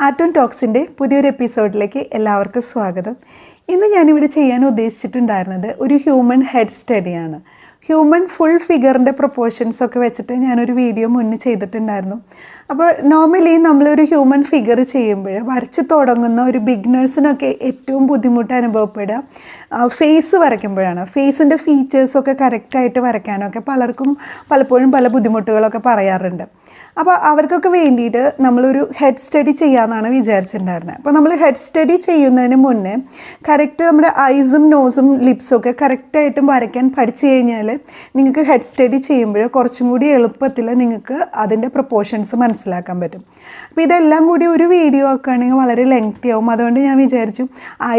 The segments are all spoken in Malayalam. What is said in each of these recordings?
ആർട്ട് ടോക്സിൻ്റെ പുതിയൊരു എപ്പിസോഡിലേക്ക് എല്ലാവർക്കും സ്വാഗതം. ഇന്ന് ഞാനിവിടെ ചെയ്യാൻ ഉദ്ദേശിച്ചിട്ടുണ്ടായിരുന്നത് ഒരു ഹ്യൂമൻ ഹെഡ് സ്റ്റഡിയാണ്. ഹ്യൂമൻ ഫുൾ ഫിഗറിൻ്റെ പ്രൊപ്പോർഷൻസ് ഒക്കെ വെച്ചിട്ട് ഞാനൊരു വീഡിയോ മുന്നേ ചെയ്തിട്ടുണ്ടായിരുന്നു. അപ്പോൾ നോർമലി നമ്മളൊരു ഹ്യൂമൻ ഫിഗർ ചെയ്യുമ്പോൾ വരച്ച് തുടങ്ങുന്ന ഒരു ബിഗിനേഴ്സിനൊക്കെ ഏറ്റവും ബുദ്ധിമുട്ട് അനുഭവപ്പെടുക ഫേസ് വരയ്ക്കുമ്പോഴാണ്. ഫേസിൻ്റെ ഫീച്ചേഴ്സൊക്കെ കറക്റ്റായിട്ട് വരയ്ക്കാനൊക്കെ പലപ്പോഴും പല ബുദ്ധിമുട്ടുകളൊക്കെ പറയാറുണ്ട്. അപ്പോൾ അവർക്കൊക്കെ വേണ്ടിയിട്ട് നമ്മളൊരു ഹെഡ് സ്റ്റഡി ചെയ്യാമെന്നാണ് വിചാരിച്ചിട്ടുണ്ടായിരുന്നത്. അപ്പോൾ നമ്മൾ ഹെഡ് സ്റ്റഡി ചെയ്യുന്നതിന് മുന്നേ കറക്റ്റ് നമ്മുടെ ഐസും നോസും ലിപ്സും ഒക്കെ കറക്റ്റായിട്ടും വരയ്ക്കാൻ പഠിച്ചു കഴിഞ്ഞാൽ നിങ്ങൾക്ക് ഹെഡ് സ്റ്റഡി ചെയ്യുമ്പോൾ കുറച്ചും കൂടി എളുപ്പത്തിൽ നിങ്ങൾക്ക് അതിൻ്റെ പ്രൊപ്പോർഷൻസ് മനസ്സിലാക്കാൻ പറ്റും. അപ്പോൾ ഇതെല്ലാം കൂടി ഒരു വീഡിയോ ആക്കുകയാണെങ്കിൽ വളരെ ലെങ്തി ആവും. അതുകൊണ്ട് ഞാൻ വിചാരിച്ചു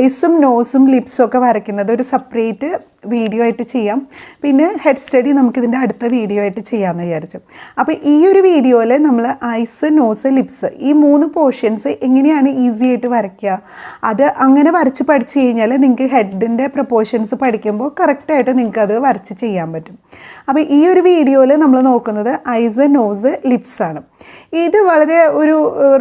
ഐസും നോസും ലിപ്സും ഒക്കെ വരയ്ക്കുന്നത് ഒരു സെപ്പറേറ്റ് വീഡിയോ ആയിട്ട് ചെയ്യാം. പിന്നെ ഹെഡ് സ്റ്റഡി നമുക്കിതിൻ്റെ അടുത്ത വീഡിയോ ആയിട്ട് ചെയ്യാമെന്ന് വിചാരിച്ചു. അപ്പോൾ ഈ ഒരു വീഡിയോയിൽ നമ്മൾ ഐസ്, നോസ്, ലിപ്സ് ഈ 3 പോർഷൻസ് എങ്ങനെയാണ് ഈസി ആയിട്ട് വരയ്ക്കുക, അത് അങ്ങനെ വരച്ച് പഠിച്ചു കഴിഞ്ഞാൽ നിങ്ങൾക്ക് ഹെഡിൻ്റെ പ്രൊപ്പോർഷൻസ് പഠിക്കുമ്പോൾ കറക്റ്റായിട്ട് നിങ്ങൾക്ക് അത് വരച്ച് ചെയ്യാൻ പറ്റും. അപ്പോൾ ഈ ഒരു വീഡിയോയിൽ നമ്മൾ നോക്കുന്നത് ഐസ്, നോസ്, ലിപ്സ് ആണ്. ഇത് വളരെ ഒരു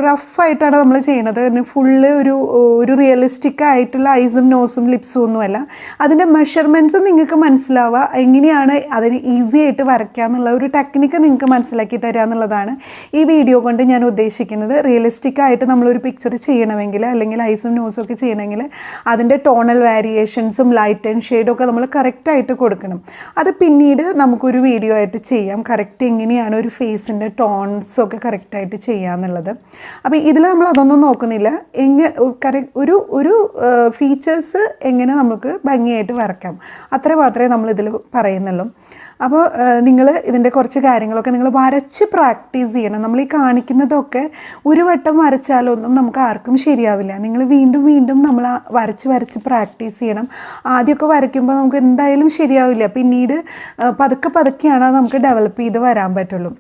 റഫായിട്ടാണ് നമ്മൾ ചെയ്യുന്നത്. ഫുള്ള് ഒരു റിയലിസ്റ്റിക് ആയിട്ടുള്ള ഐസും നോസും ലിപ്സും ഒന്നുമല്ല. അതിൻ്റെ മെഷർമെൻറ്റ്സ് നിങ്ങൾക്ക് മനസ്സിലാവുക, എങ്ങനെയാണ് അതിന് ഈസി ആയിട്ട് വരയ്ക്കുക എന്നുള്ള ഒരു ടെക്നിക്ക് നിങ്ങൾക്ക് മനസ്സിലാക്കി തരിക എന്നുള്ളതാണ് ഈ വീഡിയോ കൊണ്ട് ഞാൻ ഉദ്ദേശിക്കുന്നത്. റിയലിസ്റ്റിക് ആയിട്ട് നമ്മളൊരു പിക്ചർ ചെയ്യണമെങ്കിൽ അല്ലെങ്കിൽ ഐസും നോസും ഒക്കെ ചെയ്യണമെങ്കിൽ അതിൻ്റെ ടോണൽ വേരിയേഷൻസും ലൈറ്റ് ആൻഡ് ഷെയ്ഡും ഒക്കെ നമ്മൾ കറക്റ്റായിട്ട് കൊടുക്കണം. അത് പിന്നീട് നമുക്കൊരു വീഡിയോ ആയിട്ട് ചെയ്യാം. കറക്റ്റ് എങ്ങനെയാണ് ഒരു ഫേസിൻ്റെ ടോൺസൊക്കെ കറക്റ്റായിട്ട് ചെയ്യുക എന്നുള്ളത്. അപ്പോൾ ഇതിൽ നമ്മൾ അതൊന്നും നോക്കുന്നില്ല. ഒരു ഫീച്ചേഴ്സ് എങ്ങനെ നമുക്ക് ഭംഗിയായിട്ട് വരയ്ക്കാം അത്ര മാത്രമേ നമ്മളിതിൽ പറയുന്നുള്ളൂ. അപ്പോൾ നിങ്ങൾ ഇതിൻ്റെ കുറച്ച് കാര്യങ്ങളൊക്കെ നിങ്ങൾ വരച്ച് പ്രാക്ടീസ് ചെയ്യണം. നമ്മൾ ഈ കാണിക്കുന്നതൊക്കെ ഒരു വട്ടം വരച്ചാലൊന്നും നമുക്ക് ആർക്കും ശരിയാവില്ല. നിങ്ങൾ വീണ്ടും നമ്മൾ വരച്ച് പ്രാക്ടീസ് ചെയ്യണം. ആദ്യമൊക്കെ വരയ്ക്കുമ്പോൾ നമുക്ക് എന്തായാലും ശരിയാവില്ല. പിന്നീട് പതുക്കെയാണ് നമുക്ക് ഡെവലപ്പ് ചെയ്ത് വരാൻ പറ്റുള്ളൂ.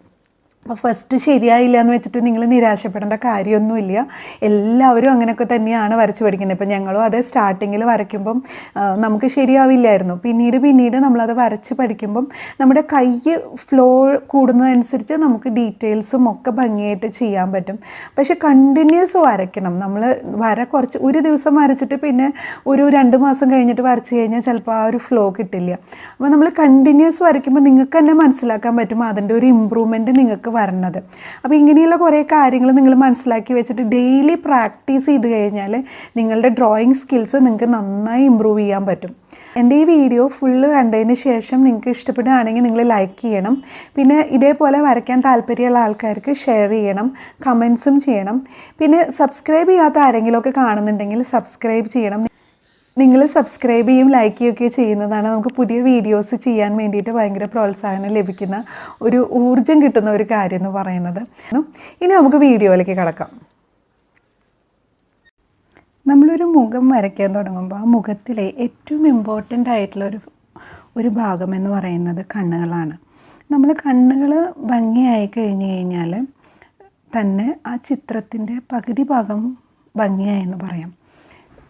അപ്പോൾ ഫസ്റ്റ് ശരിയായില്ല എന്ന് വെച്ചിട്ട് നിങ്ങൾ നിരാശപ്പെടേണ്ട കാര്യമൊന്നുമില്ല. എല്ലാവരും അങ്ങനെയൊക്കെ തന്നെയാണ് വരച്ച് പഠിക്കുന്നത്. ഇപ്പം ഞങ്ങളും അത് സ്റ്റാർട്ടിങ്ങിൽ വരയ്ക്കുമ്പം നമുക്ക് ശരിയാവില്ലായിരുന്നു. പിന്നീട് നമ്മളത് വരച്ച് പഠിക്കുമ്പം നമ്മുടെ കൈ ഫ്ലോ കൂടുന്നതനുസരിച്ച് നമുക്ക് ഡീറ്റെയിൽസും ഒക്കെ ഭംഗിയായിട്ട് ചെയ്യാൻ പറ്റും. പക്ഷെ കണ്ടിന്യൂസ് വരയ്ക്കണം. നമ്മൾ ഒരു ദിവസം വരച്ചിട്ട് പിന്നെ ഒരു 2 മാസം കഴിഞ്ഞിട്ട് വരച്ച് കഴിഞ്ഞാൽ ചിലപ്പോൾ ആ ഒരു ഫ്ലോ കിട്ടില്ല. അപ്പോൾ നമ്മൾ കണ്ടിന്യൂസ് വരയ്ക്കുമ്പോൾ നിങ്ങൾക്ക് തന്നെ മനസ്സിലാക്കാൻ പറ്റും അതിൻ്റെ ഒരു ഇമ്പ്രൂവ്മെൻറ്റ് നിങ്ങൾക്ക് വരണത്. അപ്പോൾ ഇങ്ങനെയുള്ള കുറേ കാര്യങ്ങൾ നിങ്ങൾ മനസ്സിലാക്കി വെച്ചിട്ട് ഡെയിലി പ്രാക്ടീസ് ചെയ്ത് കഴിഞ്ഞാൽ നിങ്ങളുടെ ഡ്രോയിങ് സ്കിൽസ് നിങ്ങൾക്ക് നന്നായി ഇമ്പ്രൂവ് ചെയ്യാൻ പറ്റും. എൻ്റെ ഈ വീഡിയോ ഫുള്ള് കണ്ടതിന് ശേഷം നിങ്ങൾക്ക് ഇഷ്ടപ്പെടുകയാണെങ്കിൽ നിങ്ങൾ ലൈക്ക് ചെയ്യണം. പിന്നെ ഇതേപോലെ വരയ്ക്കാൻ താല്പര്യമുള്ള ആൾക്കാർക്ക് ഷെയർ ചെയ്യണം, കമൻസും ചെയ്യണം. പിന്നെ സബ്സ്ക്രൈബ് ചെയ്യാത്ത ആരെങ്കിലുമൊക്കെ കാണുന്നുണ്ടെങ്കിൽ സബ്സ്ക്രൈബ് ചെയ്യണം. നിങ്ങൾ സബ്സ്ക്രൈബ് ചെയ്യും ലൈക്ക് ചെയ്യുകയൊക്കെ ചെയ്യുന്നതാണ് നമുക്ക് പുതിയ വീഡിയോസ് ചെയ്യാൻ വേണ്ടിയിട്ട് ഭയങ്കര പ്രോത്സാഹനം ലഭിക്കുന്ന ഒരു ഊർജം കിട്ടുന്ന ഒരു കാര്യം എന്ന് പറയുന്നത്. ഇനി നമുക്ക് വീഡിയോയിലേക്ക് കടക്കാം. നമ്മളൊരു മുഖം വരയ്ക്കാൻ തുടങ്ങുമ്പോൾ ആ മുഖത്തിലെ ഏറ്റവും ഇമ്പോർട്ടൻ്റ് ആയിട്ടുള്ള ഒരു ഭാഗം എന്ന് പറയുന്നത് കണ്ണുകളാണ്. നമ്മൾ കണ്ണുകൾ ഭംഗിയായി കഴിഞ്ഞ് കഴിഞ്ഞാൽ തന്നെ ആ ചിത്രത്തിൻ്റെ പകുതി ഭാഗം ഭംഗിയായെന്ന് പറയാം.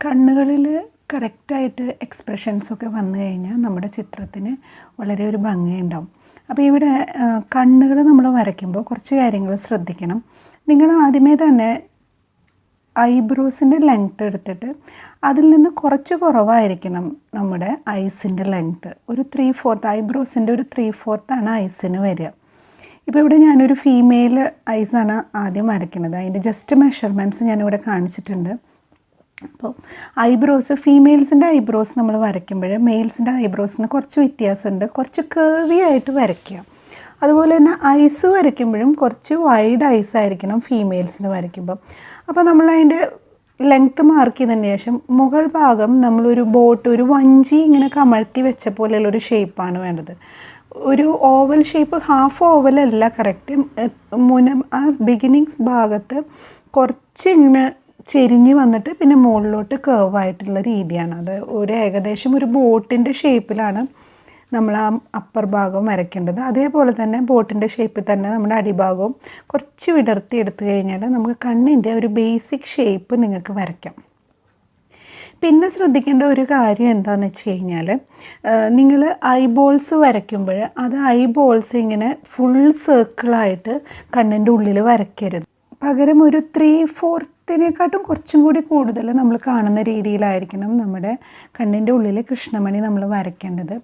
കണ്ണുകളിൽ കറക്റ്റായിട്ട് എക്സ്പ്രഷൻസൊക്കെ വന്നു കഴിഞ്ഞാൽ നമ്മുടെ ചിത്രത്തിന് വളരെ ഒരു ഭംഗിയുണ്ടാവും. അപ്പോൾ ഇവിടെ കണ്ണുകൾ നമ്മൾ വരയ്ക്കുമ്പോൾ കുറച്ച് കാര്യങ്ങൾ ശ്രദ്ധിക്കണം. നിങ്ങൾ ആദ്യമേ തന്നെ ഐബ്രോസിൻ്റെ ലെങ്ത്ത് എടുത്തിട്ട് അതിൽ നിന്ന് കുറച്ച് കുറവായിരിക്കണം നമ്മുടെ ഐസിൻ്റെ ലെങ്ത്ത്. ഒരു 3/4 ഐബ്രോസിൻ്റെ ഒരു 3/4 ഐസിന് വരിക. ഇപ്പോൾ ഇവിടെ ഞാനൊരു ഫീമെയിൽ ഐസാണ് ആദ്യം വരയ്ക്കുന്നത്. അതിൻ്റെ ജസ്റ്റ് മെഷർമെൻറ്റ്സ് ഞാനിവിടെ കാണിച്ചിട്ടുണ്ട്. അപ്പോൾ ഐബ്രോസ് ഫീമെയിൽസിൻ്റെ ഐബ്രോസ് നമ്മൾ വരയ്ക്കുമ്പോൾ മെയിൽസിൻ്റെ ഐബ്രോസിന് കുറച്ച് വ്യത്യാസമുണ്ട്. കുറച്ച് കേർവി ആയിട്ട് വരയ്ക്കുക. അതുപോലെ തന്നെ ഐസ് വരയ്ക്കുമ്പോഴും കുറച്ച് വൈഡ് ഐസ് ആയിരിക്കണം ഫീമെയിൽസിന് വരയ്ക്കുമ്പോൾ. അപ്പോൾ നമ്മളതിൻ്റെ ലെങ്ത്ത് മാർക്ക് ചെയ്തതിന് ശേഷം മുകൾ ഭാഗം നമ്മളൊരു ഒരു വഞ്ചി ഇങ്ങനെ കമഴ്ത്തി വെച്ച പോലെയുള്ളൊരു ഷേപ്പാണ് വേണ്ടത്. ഒരു ഓവൽ ഷേപ്പ്, ഹാഫ് ഓവലല്ല കറക്റ്റ്. ആ ബിഗിനിങ് ഭാഗത്ത് കുറച്ച് ഇങ്ങനെ ചെരിഞ്ഞ് വന്നിട്ട് പിന്നെ മുകളിലോട്ട് കേർവായിട്ടുള്ള രീതിയാണ്. അത് ഏകദേശം ഒരു ബോട്ടിൻ്റെ ഷേപ്പിലാണ് നമ്മൾ ആ അപ്പർ ഭാഗം വരയ്ക്കേണ്ടത്. അതേപോലെ തന്നെ ബോട്ടിൻ്റെ ഷേപ്പിൽ തന്നെ നമ്മുടെ അടിഭാഗവും കുറച്ച് വിടർത്തി എടുത്തു കഴിഞ്ഞാൽ നമുക്ക് കണ്ണിൻ്റെ ഒരു ബേസിക് ഷേപ്പ് നിങ്ങൾക്ക് വരയ്ക്കാം. പിന്നെ ശ്രദ്ധിക്കേണ്ട ഒരു കാര്യം എന്താണെന്ന് വെച്ച് കഴിഞ്ഞാൽ നിങ്ങൾ ഐബോൾസ് വരയ്ക്കുമ്പോൾ അത് ഐബോൾസ് ഇങ്ങനെ ഫുൾ സർക്കിളായിട്ട് കണ്ണിൻ്റെ ഉള്ളിൽ വരയ്ക്കരുത്. പകരം ഒരു 3/4 കുറച്ചും കൂടി കൂടുതൽ നമ്മൾ കാണുന്ന രീതിയിലായിരിക്കണം നമ്മുടെ കണ്ണിൻ്റെ ഉള്ളിൽ കൃഷ്ണമണി നമ്മൾ വരയ്ക്കേണ്ടത്.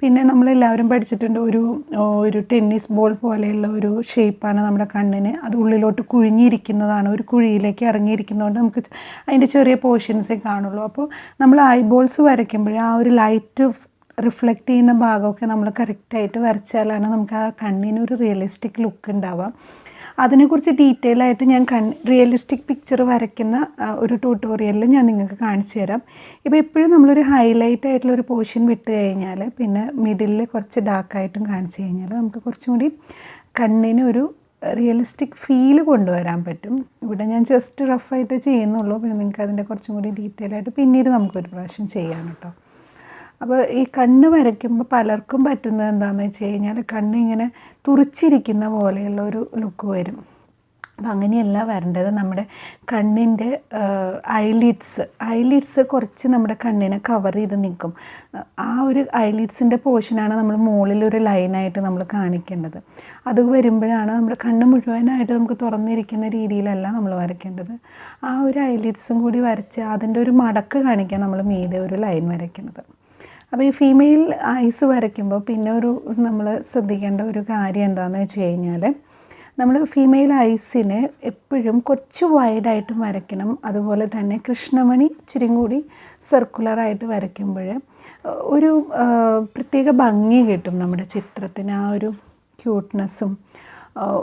പിന്നെ നമ്മളെല്ലാവരും പഠിച്ചിട്ടുണ്ട്, ഒരു ടെന്നീസ് ബോൾ പോലെയുള്ള ഒരു ഷേപ്പാണ് നമ്മുടെ കണ്ണിന്. അത് ഉള്ളിലോട്ട് കുഴിഞ്ഞിരിക്കുന്നതാണ്, ഒരു കുഴിയിലേക്ക് ഇറങ്ങിയിരിക്കുന്നതുകൊണ്ട് നമുക്ക് അതിൻ്റെ ചെറിയ പോർഷൻസേ കാണുള്ളൂ. അപ്പോൾ നമ്മൾ ഐബോൾസ് വരയ്ക്കുമ്പോൾ ആ ഒരു ലൈറ്റ് റിഫ്ലക്റ്റ് ചെയ്യുന്ന ഭാഗമൊക്കെ നമ്മൾ കറക്റ്റായിട്ട് വരച്ചാലാണ് നമുക്ക് ആ കണ്ണിനൊരു റിയലിസ്റ്റിക് ലുക്ക് ഉണ്ടാവുക. അതിനെക്കുറിച്ച് ഡീറ്റെയിൽ ആയിട്ട് ഞാൻ റിയലിസ്റ്റിക് പിക്ചർ വരയ്ക്കുന്ന ഒരു ട്യൂട്ടോറിയലിൽ ഞാൻ നിങ്ങൾക്ക് കാണിച്ചു തരാം. ഇപ്പോൾ എപ്പോഴും നമ്മളൊരു ഹൈലൈറ്റ് ആയിട്ടുള്ള ഒരു പോർഷൻ വിട്ട് കഴിഞ്ഞാൽ പിന്നെ മിഡിലിൽ കുറച്ച് ഡാർക്കായിട്ടും കാണിച്ചു കഴിഞ്ഞാൽ നമുക്ക് കുറച്ചും കൂടി കണ്ണിന് ഒരു റിയലിസ്റ്റിക് ഫീൽ കൊണ്ടുവരാൻ പറ്റും. ഇവിടെ ഞാൻ ജസ്റ്റ് റഫായിട്ട് ചെയ്യുന്നുള്ളൂ. പിന്നെ നിങ്ങൾക്ക് അതിൻ്റെ കുറച്ചും കൂടി ഡീറ്റെയിൽ ആയിട്ട് പിന്നീട് നമുക്കൊരു പ്രാവശ്യം ചെയ്യാൻ കേട്ടോ. അപ്പോൾ ഈ കണ്ണ് വരയ്ക്കുമ്പോൾ പലർക്കും പറ്റുന്നത് എന്താണെന്ന് വെച്ച് കഴിഞ്ഞാൽ കണ്ണിങ്ങനെ തുറിച്ചിരിക്കുന്ന പോലെയുള്ള ഒരു ലുക്ക് വരും. അപ്പം അങ്ങനെയല്ല വരേണ്ടത്. നമ്മുടെ കണ്ണിൻ്റെ ഐലിഡ്സ് കുറച്ച് നമ്മുടെ കണ്ണിനെ കവർ ചെയ്ത് നിൽക്കും. ആ ഒരു ഐലിഡ്സിൻ്റെ പോർഷനാണ് നമ്മൾ മുകളിലൊരു ലൈനായിട്ട് നമ്മൾ കാണിക്കേണ്ടത്. അത് വരുമ്പോഴാണ് നമ്മുടെ കണ്ണ് മുഴുവനായിട്ട് നമുക്ക് തുറന്നിരിക്കുന്ന രീതിയിലല്ല നമ്മൾ വരയ്ക്കേണ്ടത്. ആ ഒരു ഐലിഡ്സും കൂടി വരച്ച് അതിൻ്റെ ഒരു മടക്ക് കാണിക്കാൻ നമ്മൾ മീതെ ഒരു ലൈൻ വരയ്ക്കുന്നത്. അപ്പോൾ ഈ ഫീമെയിൽ ഐസ് വരയ്ക്കുമ്പോൾ പിന്നെ നമ്മൾ ശ്രദ്ധിക്കേണ്ട ഒരു കാര്യം എന്താണെന്ന് വെച്ച് കഴിഞ്ഞാൽ നമ്മൾ ഫീമെയിൽ ഐസിനെ എപ്പോഴും കുറച്ച് വൈഡായിട്ട് വരയ്ക്കണം. അതുപോലെ തന്നെ കൃഷ്ണമണി ഇച്ചിരി കൂടി സർക്കുലറായിട്ട് വരയ്ക്കുമ്പോൾ ഒരു പ്രത്യേക ഭംഗി കിട്ടും നമ്മുടെ ചിത്രത്തിന്. ആ ഒരു ക്യൂട്ട്നെസ്സും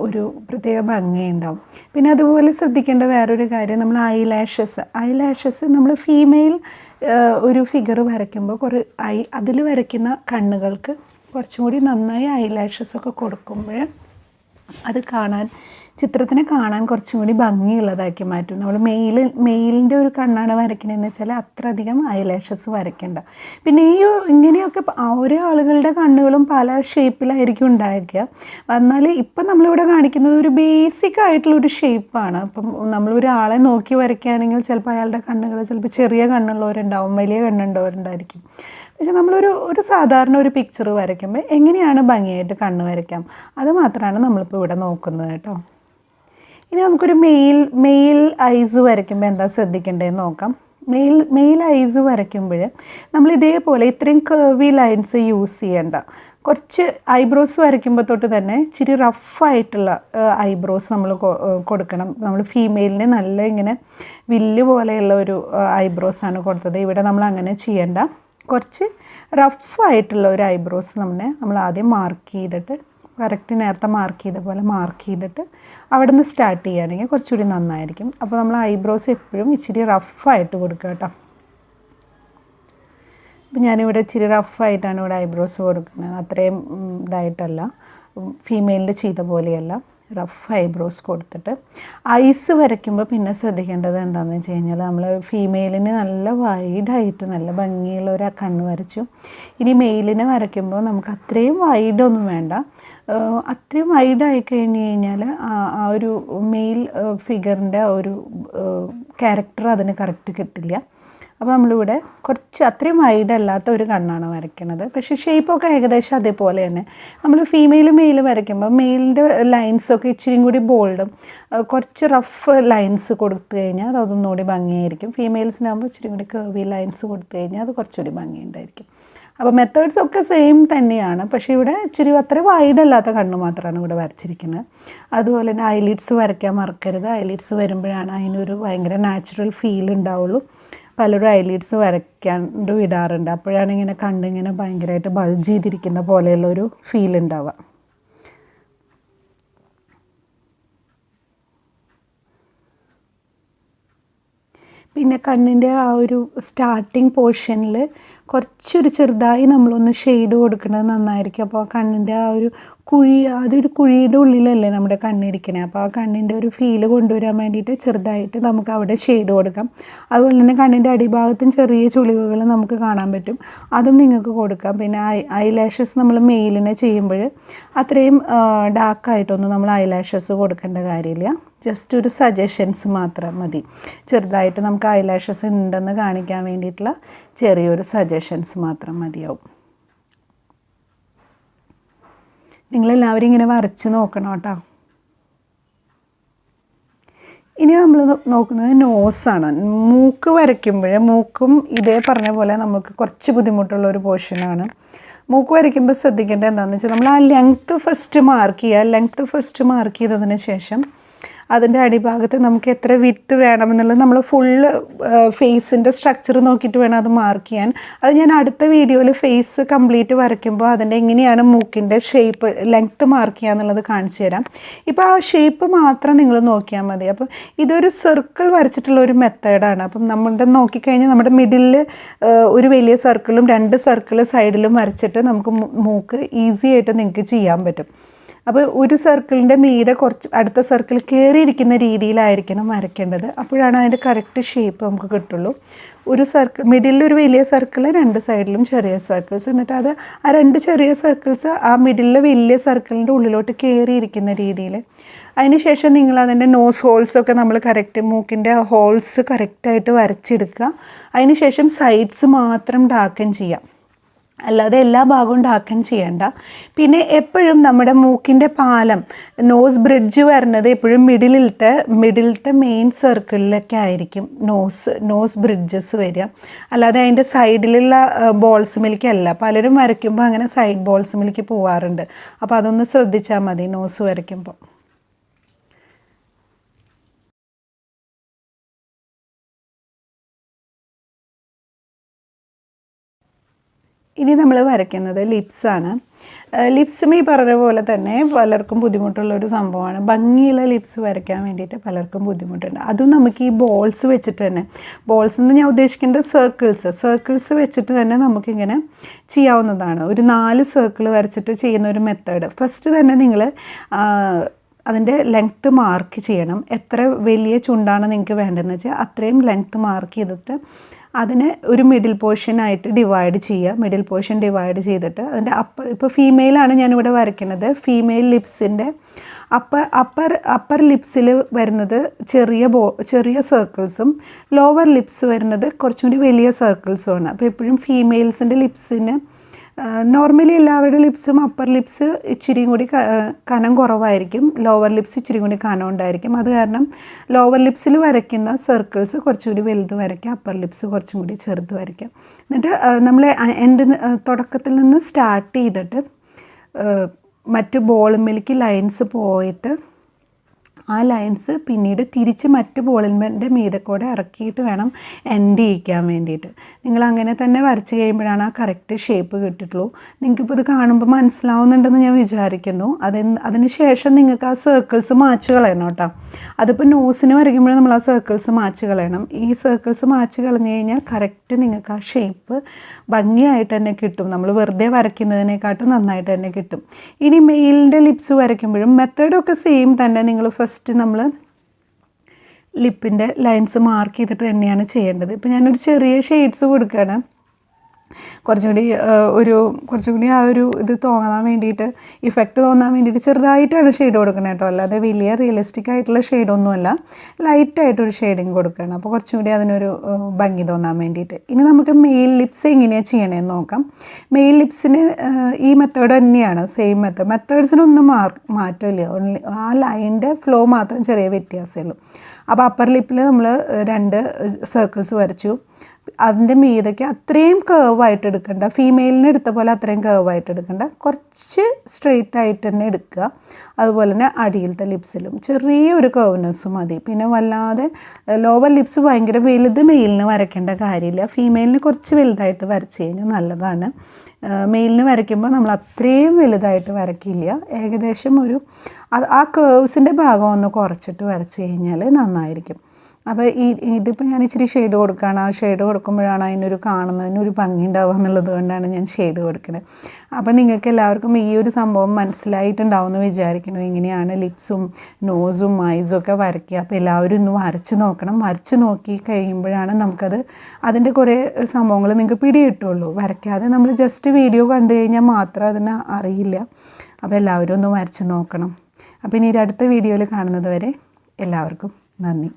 ഒരു പ്രത്യേക ഭംഗിയുണ്ടാവും. പിന്നെ അതുപോലെ ശ്രദ്ധിക്കേണ്ട വേറൊരു കാര്യം, നമ്മൾ ഐലാഷസ് നമ്മൾ ഫീമെയിൽ ഒരു ഫിഗർ വരയ്ക്കുമ്പോൾ അതിൽ വരയ്ക്കുന്ന കണ്ണുകൾക്ക് കുറച്ചും കൂടി നന്നായി ഐലാഷസൊക്കെ കൊടുക്കുമ്പോൾ അത് ചിത്രത്തിനെ കാണാൻ കുറച്ചും കൂടി ഭംഗിയുള്ളതാക്കി മാറ്റും. നമ്മൾ മെയിലിൻ്റെ ഒരു കണ്ണാണ് വരയ്ക്കണമെന്ന് വെച്ചാൽ അത്ര അധികം ഐലാഷസ് വരയ്ക്കേണ്ട. പിന്നെ ഇങ്ങനെയൊക്കെ ഓരോ ആളുകളുടെ കണ്ണുകളും പല ഷേപ്പിലായിരിക്കും ഉണ്ടാക്കുക. എന്നാൽ ഇപ്പം നമ്മളിവിടെ കാണിക്കുന്നത് ഒരു ബേസിക് ആയിട്ടുള്ളൊരു ഷേപ്പാണ്. അപ്പം നമ്മളൊരാളെ നോക്കി വരയ്ക്കുകയാണെങ്കിൽ ചിലപ്പോൾ അയാളുടെ കണ്ണുകൾ ചിലപ്പോൾ ചെറിയ കണ്ണുള്ളവരുണ്ടാവും, വലിയ കണ്ണുള്ളവരുണ്ടായിരിക്കും. പക്ഷെ ഒരു സാധാരണ ഒരു പിക്ചർ വരയ്ക്കുമ്പോൾ എങ്ങനെയാണ് ഭംഗിയായിട്ട് കണ്ണ് വരയ്ക്കാം, അത് മാത്രമാണ് നമ്മളിപ്പോൾ ഇവിടെ നോക്കുന്നത് കേട്ടോ. ഇനി നമുക്കൊരു മെയിൽ ഐസ് വരയ്ക്കുമ്പോൾ എന്താ ശ്രദ്ധിക്കേണ്ടതെന്ന് നോക്കാം. മെയിൽ ഐസ് വരയ്ക്കുമ്പോൾ നമ്മൾ ഇതേപോലെ ഇത്രയും കർവി ലൈൻസ് യൂസ് ചെയ്യേണ്ട. കുറച്ച് ഐബ്രോസ് വരയ്ക്കുമ്പോൾ തൊട്ട് തന്നെ ഇച്ചിരി റഫായിട്ടുള്ള ഐബ്രോസ് നമ്മൾ കൊടുക്കണം. നമ്മൾ ഫീമെയിലിന് നല്ല ഇങ്ങനെ വില്ല് പോലെയുള്ള ഒരു ഐബ്രോസാണ് കൊടുത്തത്. ഇവിടെ നമ്മൾ അങ്ങനെ ചെയ്യേണ്ട. കുറച്ച് റഫായിട്ടുള്ള ഒരു ഐബ്രോസ് നമ്മൾ ആദ്യം മാർക്ക് ചെയ്തിട്ട് കറക്റ്റ് നേരത്തെ മാർക്ക് ചെയ്ത പോലെ മാർക്ക് ചെയ്തിട്ട് അവിടെ നിന്ന് സ്റ്റാർട്ട് ചെയ്യുകയാണെങ്കിൽ കുറച്ചുകൂടി നന്നായിരിക്കും. അപ്പോൾ നമ്മൾ ഐബ്രോസ് എപ്പോഴും ഇച്ചിരി റഫായിട്ട് കൊടുക്കുക കേട്ടോ. അപ്പോൾ ഞാനിവിടെ ഇച്ചിരി റഫായിട്ടാണ് ഇവിടെ ഐബ്രോസ് കൊടുക്കുന്നത്. അത്രയും ഇതായിട്ടല്ല, ഫീമെയിലിൻ്റെ ചെയ്ത പോലെയല്ല, റഫ് ഐബ്രോസ് കൊടുത്തിട്ട്. ഐസ് വരയ്ക്കുമ്പോൾ പിന്നെ ശ്രദ്ധിക്കേണ്ടത് എന്താണെന്ന് വെച്ച് കഴിഞ്ഞാൽ നമ്മൾ ഫീമെയിലിന് നല്ല വൈഡായിട്ട് നല്ല ഭംഗിയുള്ള ഒരു കണ്ണ് വരച്ചു. ഇനി മെയിലിനെ വരയ്ക്കുമ്പോൾ നമുക്ക് അത്രയും വൈഡൊന്നും വേണ്ട. അത്രയും വൈഡായി കഴിഞ്ഞ് കഴിഞ്ഞാൽ ആ ഒരു മെയിൽ ഫിഗറിൻ്റെ ഒരു ക്യാരക്ടർ അതിന് കറക്റ്റ് കിട്ടില്ല. അപ്പോൾ നമ്മളിവിടെ കുറച്ച് അത്രയും വൈഡല്ലാത്ത ഒരു കണ്ണാണ് വരയ്ക്കുന്നത്. പക്ഷേ ഷേപ്പൊക്കെ ഏകദേശം അതേപോലെ തന്നെ. നമ്മൾ മെയിൽ വരയ്ക്കുമ്പോൾ മെയിലിൻ്റെ ലൈൻസൊക്കെ ഇച്ചിരിയും കൂടി ബോൾഡും കുറച്ച് റഫ് ലൈൻസ് കൊടുത്തു കഴിഞ്ഞാൽ അതൊന്നുകൂടി ഭംഗിയായിരിക്കും. ഫീമെയിൽസിനാകുമ്പോൾ ഇച്ചിരി കൂടി കർവി ലൈൻസ് കൊടുത്തു കഴിഞ്ഞാൽ അത് കുറച്ചുകൂടി ഭംഗിയുണ്ടായിരിക്കും. അപ്പോൾ മെത്തേഡ്സ് ഒക്കെ സെയിം തന്നെയാണ്. പക്ഷേ ഇവിടെ ഇച്ചിരി അത്ര വൈഡല്ലാത്ത കണ്ണ് മാത്രമാണ് ഇവിടെ വരച്ചിരിക്കുന്നത്. അതുപോലെ തന്നെ ഐലിഡ്സ് വരയ്ക്കാൻ മറക്കരുത്. ഐലിഡ്സ് വരുമ്പോഴാണ് അതിനൊരു ഭയങ്കര നാച്ചുറൽ ഫീൽ ഉണ്ടാവുള്ളൂ. പലരും ഐലിഡ്സ് വരയ്ക്കാണ്ട് വിടാറുണ്ട്. അപ്പോഴാണ് ഇങ്ങനെ കണ്ണിങ്ങനെ ഭയങ്കരമായിട്ട് ബൾജ് ചെയ്തിരിക്കുന്ന പോലെയുള്ളൊരു ഫീൽ ഉണ്ടാവുക. പിന്നെ കണ്ണിൻ്റെ ആ ഒരു സ്റ്റാർട്ടിങ് പോർഷനിൽ കുറച്ചൊരു ചെറുതായി നമ്മളൊന്ന് ഷെയ്ഡ് കൊടുക്കുന്നത് നന്നായിരിക്കും. അപ്പോൾ ആ കണ്ണിൻ്റെ ആ ഒരു അതൊരു കുഴിയുടെ ഉള്ളിലല്ലേ നമ്മുടെ കണ്ണിരിക്കണേ. അപ്പോൾ ആ കണ്ണിൻ്റെ ഒരു ഫീല് കൊണ്ടുവരാൻ വേണ്ടിയിട്ട് ചെറുതായിട്ട് നമുക്ക് അവിടെ ഷെയ്ഡ് കൊടുക്കാം. അതുപോലെ തന്നെ കണ്ണിൻ്റെ അടിഭാഗത്തും ചെറിയ ചുളിവുകൾ നമുക്ക് കാണാൻ പറ്റും, അതും നിങ്ങൾക്ക് കൊടുക്കാം. പിന്നെ ഐലാഷസ് നമ്മൾ മെയിലിനെ ചെയ്യുമ്പോൾ അത്രയും ഡാർക്കായിട്ടൊന്നും നമ്മൾ ഐലാഷസ് കൊടുക്കേണ്ട കാര്യമില്ല. ജസ്റ്റ് ഒരു സജഷൻസ് മാത്രം മതി. ചെറുതായിട്ട് നമുക്ക് ഐലാഷസ് ഉണ്ടെന്ന് കാണിക്കാൻ വേണ്ടിയിട്ടുള്ള ചെറിയൊരു സജഷൻസ് മാത്രം മതിയാവും. നിങ്ങളെല്ലാവരും ഇങ്ങനെ വരച്ച് നോക്കണം കേട്ടോ. ഇനി നമ്മൾ നോക്കുന്നത് നോസാണ്. മൂക്ക് വരയ്ക്കുമ്പോൾ മൂക്കും ഇതേ പറഞ്ഞ പോലെ നമുക്ക് കുറച്ച് ബുദ്ധിമുട്ടുള്ള ഒരു പോർഷനാണ്. മൂക്ക് വരയ്ക്കുമ്പോൾ ശ്രദ്ധിക്കേണ്ടത് എന്താണെന്ന് വെച്ചാൽ നമ്മൾ ആ ലെങ്ത്ത് ഫസ്റ്റ് മാർക്ക് ചെയ്യുക. ലെങ്ത്ത് ഫസ്റ്റ് മാർക്ക് ചെയ്തതിന് ശേഷം അതിൻ്റെ അടിഭാഗത്ത് നമുക്ക് എത്ര വിട്ട് വേണമെന്നുള്ളത് നമ്മൾ ഫുള്ള് ഫേസിൻ്റെ സ്ട്രക്ചർ നോക്കിയിട്ട് വേണം അത് മാർക്ക് ചെയ്യാൻ. അത് ഞാൻ അടുത്ത വീഡിയോയിൽ ഫേസ് കംപ്ലീറ്റ് വരയ്ക്കുമ്പോൾ അതിൻ്റെ എങ്ങനെയാണ് മൂക്കിൻ്റെ ഷേപ്പ് ലെങ്ത്ത് മാർക്ക് ചെയ്യുക എന്നുള്ളത് കാണിച്ചു തരാം. ഇപ്പോൾ ആ ഷേപ്പ് മാത്രം നിങ്ങൾ നോക്കിയാൽ മതി. അപ്പം ഇതൊരു സർക്കിൾ വരച്ചിട്ടുള്ള ഒരു മെത്തേഡാണ്. അപ്പം നമ്മളുടെ നോക്കിക്കഴിഞ്ഞാൽ നമ്മുടെ മിഡിലിൽ ഒരു വലിയ സർക്കിളും 2 സർക്കിൾ സൈഡിലും വരച്ചിട്ട് നമുക്ക് മൂക്ക് ഈസി ആയിട്ട് നിങ്ങൾക്ക് ചെയ്യാൻ പറ്റും. അപ്പോൾ ഒരു സർക്കിളിൻ്റെ മീതെ കുറച്ച് അടുത്ത സർക്കിൾ കയറിയിരിക്കുന്ന രീതിയിലായിരിക്കണം വരയ്ക്കേണ്ടത്. അപ്പോഴാണ് അതിൻ്റെ കറക്റ്റ് ഷേപ്പ് നമുക്ക് കിട്ടുള്ളൂ. ഒരു സർക്കിൾ മിഡിലിൽ ഒരു വലിയ സർക്കിൾ, 2 സൈഡിലും ചെറിയ സർക്കിൾസ്, എന്നിട്ട് അത് ആ 2 ചെറിയ സർക്കിൾസ് ആ മിഡിലിലെ വലിയ സർക്കിളിൻ്റെ ഉള്ളിലോട്ട് കയറിയിരിക്കുന്ന രീതിയിൽ. അതിനുശേഷം നിങ്ങൾ അതിൻ്റെ നോസ് ഹോൾസൊക്കെ നമ്മൾ കറക്റ്റ് മൂക്കിൻ്റെ ഹോൾസ് കറക്റ്റായിട്ട് വരച്ചെടുക്കുക. അതിനുശേഷം സൈഡ്സ് മാത്രം ഡാർക്കൻ ചെയ്യാം, അല്ലാതെ എല്ലാ ഭാഗവും ഡാർക്കൻ ചെയ്യണ്ട. പിന്നെ എപ്പോഴും നമ്മുടെ മൂക്കിൻ്റെ പാലം നോസ് ബ്രിഡ്ജ് വരുന്നത് എപ്പോഴും മിഡിലത്തെ മെയിൻ സർക്കിളിലൊക്കെ ആയിരിക്കും നോസ് ബ്രിഡ്ജസ് വരിക, അല്ലാതെ അതിൻ്റെ സൈഡിലുള്ള ബോൾസുമിലേക്കല്ല. പലരും വരയ്ക്കുമ്പോൾ അങ്ങനെ സൈഡ് ബോൾസുമിലേക്ക് പോവാറുണ്ട്. അപ്പോൾ അതൊന്ന് ശ്രദ്ധിച്ചാൽ മതി നോസ് വരയ്ക്കുമ്പോൾ. ഇനി നമ്മൾ വരയ്ക്കുന്നത് ലിപ്സാണ്. ലിപ്സും ഈ പറഞ്ഞ പോലെ തന്നെ പലർക്കും ബുദ്ധിമുട്ടുള്ളൊരു സംഭവമാണ്. ഭംഗിയുള്ള ലിപ്സ് വരയ്ക്കാൻ വേണ്ടിയിട്ട് പലർക്കും ബുദ്ധിമുട്ടുണ്ട്. അതും നമുക്ക് ഈ ബോൾസ് വെച്ചിട്ട് തന്നെ, ബോൾസ് എന്ന് ഞാൻ ഉദ്ദേശിക്കുന്നത് സർക്കിൾസ് വെച്ചിട്ട് തന്നെ നമുക്കിങ്ങനെ ചെയ്യാവുന്നതാണ്. ഒരു 4 സർക്കിൾ വരച്ചിട്ട് ചെയ്യുന്ന ഒരു മെത്തേഡ്. ഫസ്റ്റ് തന്നെ നിങ്ങൾ അതിൻ്റെ ലെങ്ത്ത് മാർക്ക് ചെയ്യണം. എത്ര വലിയ ചുണ്ടാണ് നിങ്ങൾക്ക് വേണ്ടതെന്ന് വെച്ചാൽ അത്രയും ലെങ്ത്ത് മാർക്ക് ചെയ്തിട്ട് അതിനെ ഒരു മിഡിൽ പോർഷനായിട്ട് ഡിവൈഡ് ചെയ്യുക. മിഡിൽ പോർഷൻ ഡിവൈഡ് ചെയ്തിട്ട് അതിൻ്റെ ഇപ്പോൾ ഫീമെയിലാണ് ഞാനിവിടെ വരയ്ക്കുന്നത്. ഫീമെയിൽ ലിപ്സിൻ്റെ അപ്പർ ലിപ്സിൽ വരുന്നത് ചെറിയ സർക്കിൾസും ലോവർ ലിപ്സ് വരുന്നത് കുറച്ചും കൂടി വലിയ സർക്കിൾസുമാണ്. അപ്പോൾ എപ്പോഴും ഫീമെയിൽസിൻ്റെ ലിപ്സിന് നോർമലി എല്ലാവരുടെ ലിപ്സും അപ്പർ ലിപ്സ് ഇച്ചിരിയും കൂടി കനം കുറവായിരിക്കും, ലോവർ ലിപ്സ് ഇച്ചിരി കൂടി കനം ഉണ്ടായിരിക്കും. അത് കാരണം ലോവർ ലിപ്സിൽ വരയ്ക്കുന്ന സർക്കിൾസ് കുറച്ചുകൂടി വലുത് വരയ്ക്കുക, അപ്പർ ലിപ്സ് കുറച്ചും കൂടി ചെറുത് വരയ്ക്കുക. എന്നിട്ട് നമ്മൾ തുടക്കത്തിൽ നിന്ന് സ്റ്റാർട്ട് ചെയ്തിട്ട് മറ്റ് ബോളിന്മേലേക്ക് ലൈൻസ് പോയിട്ട് ആ ലൈൻസ് പിന്നീട് തിരിച്ച് മറ്റ് ബോളിൻ്റെ മീതെ കൂടെ ഇറക്കിയിട്ട് വേണം എൻഡ് ചെയ്യിക്കാൻ വേണ്ടിയിട്ട്. നിങ്ങൾ അങ്ങനെ തന്നെ വരച്ച് കഴിയുമ്പോഴാണ് ആ കറക്റ്റ് ഷേപ്പ് കിട്ടിയിട്ടുള്ളൂ. നിങ്ങൾക്കിപ്പോൾ ഇത് കാണുമ്പോൾ മനസ്സിലാവുന്നുണ്ടെന്ന് ഞാൻ വിചാരിക്കുന്നു. അതിന് ശേഷം നിങ്ങൾക്ക് ആ സർക്കിൾസ് മാച്ച് കളയണം കേട്ടോ. അതിപ്പോൾ നോസിന് വരയ്ക്കുമ്പോൾ നമ്മൾ ആ സർക്കിൾസ് മാച്ച് കളയണം. ഈ സർക്കിൾസ് മാച്ച് കളഞ്ഞു കഴിഞ്ഞാൽ കറക്റ്റ് നിങ്ങൾക്ക് ആ ഷേപ്പ് ഭംഗിയായിട്ട് തന്നെ കിട്ടും. നമ്മൾ വെറുതെ വരയ്ക്കുന്നതിനെക്കാട്ടും നന്നായിട്ട് തന്നെ കിട്ടും. ഇനി മെയിലിൻ്റെ ലിപ്സ് വരയ്ക്കുമ്പോഴും മെത്തേഡൊക്കെ സെയിം തന്നെ. നിങ്ങൾ ഫസ്റ്റ് നമ്മൾ ലിപ്പിൻ്റെ ലൈൻസ് മാർക്ക് ചെയ്തിട്ട് തന്നെയാണ് ചെയ്യേണ്ടത്. ഇപ്പോൾ ഞാനൊരു ചെറിയ ഷെയ്ഡ്സ് കൊടുക്കുകയാണ്. കുറച്ചും കൂടി ആ ഒരു ഇത് തോന്നാൻ വേണ്ടിയിട്ട്, ഇഫക്റ്റ് തോന്നാൻ വേണ്ടിയിട്ട് ചെറുതായിട്ടാണ് ഷെയ്ഡ് കൊടുക്കുന്നത് കേട്ടോ. അല്ലാതെ വലിയ റിയലിസ്റ്റിക് ആയിട്ടുള്ള ഷെയ്ഡൊന്നുമല്ല, ലൈറ്റായിട്ടൊരു ഷെയ്ഡിങ് കൊടുക്കുകയാണ്. അപ്പോൾ കുറച്ചും കൂടി അതിനൊരു ഭംഗി തോന്നാൻ വേണ്ടിയിട്ട്. ഇനി നമുക്ക് മെയിൽ ലിപ്സ് എങ്ങനെയാണ് ചെയ്യണമെന്ന് നോക്കാം. മെയിൽ ലിപ്സിന് ഈ മെത്തേഡ് തന്നെയാണ്, സെയിം മെത്തേഡ്സിനൊന്നും മാറ്റമില്ല. ആ ലൈനിൻ്റെ ഫ്ലോ മാത്രം ചെറിയ വ്യത്യാസമേ ഉള്ളൂ. അപ്പോൾ അപ്പർ ലിപ്പിൽ നമ്മൾ 2 സർക്കിൾസ് വരച്ചു. അതിൻ്റെ മീതൊക്കെ അത്രയും കേർവായിട്ട് എടുക്കണ്ട, ഫീമെയിലിന് എടുത്ത പോലെ അത്രയും കേർവായിട്ട് എടുക്കണ്ട, കുറച്ച് സ്ട്രെയിറ്റ് ആയിട്ട് തന്നെ എടുക്കുക. അതുപോലെ തന്നെ അടിയിലത്തെ ലിപ്സിലും ചെറിയൊരു കേർവ്നെസ് മതി. പിന്നെ വല്ലാതെ ലോവർ ലിപ്സ് ഭയങ്കര വലുത് മെയിലിന് വരയ്ക്കേണ്ട കാര്യമില്ല. ഫീമെയിലിന് കുറച്ച് വലുതായിട്ട് വരച്ച് കഴിഞ്ഞാൽ നല്ലതാണ്. മെയിലിന് വരയ്ക്കുമ്പോൾ നമ്മൾ അത്രയും വലുതായിട്ട് വരയ്ക്കില്ല, ഏകദേശം ആ കേർവ്സിൻ്റെ ഭാഗം ഒന്ന് കുറച്ചിട്ട് വരച്ച് കഴിഞ്ഞാൽ നന്നായിരിക്കും. അപ്പോൾ ഇതിപ്പോൾ ഞാൻ ഇച്ചിരി ഷെയ്ഡ് കൊടുക്കുകയാണ്. ആ ഷെയ്ഡ് കൊടുക്കുമ്പോഴാണ് കാണുന്നതിനൊരു ഭംഗി ഉണ്ടാവുക എന്നുള്ളത് കൊണ്ടാണ് ഞാൻ ഷെയ്ഡ് കൊടുക്കുന്നത്. അപ്പോൾ നിങ്ങൾക്ക് എല്ലാവർക്കും ഈ ഒരു സംഭവം മനസ്സിലായിട്ടുണ്ടാവുമെന്ന് വിചാരിക്കുന്നു. ഇങ്ങനെയാണ് ലിപ്സും നോസും ഐസും ഒക്കെ വരയ്ക്കുക. അപ്പോൾ എല്ലാവരും ഒന്ന് വരച്ച് നോക്കണം. വരച്ച് നോക്കി കഴിയുമ്പോഴാണ് നമുക്കത് അതിൻ്റെ കുറേ സംഭവങ്ങൾ നിങ്ങൾക്ക് പിടികിട്ടുള്ളൂ. വരയ്ക്കാതെ നമ്മൾ ജസ്റ്റ് വീഡിയോ കണ്ടു കഴിഞ്ഞാൽ മാത്രം അതിന് അറിയില്ല. അപ്പോൾ എല്ലാവരും ഒന്ന് വരച്ച് നോക്കണം. അപ്പോൾ ഇനി അടുത്ത വീഡിയോയിൽ കാണുന്നത് വരെ എല്ലാവർക്കും നന്ദി.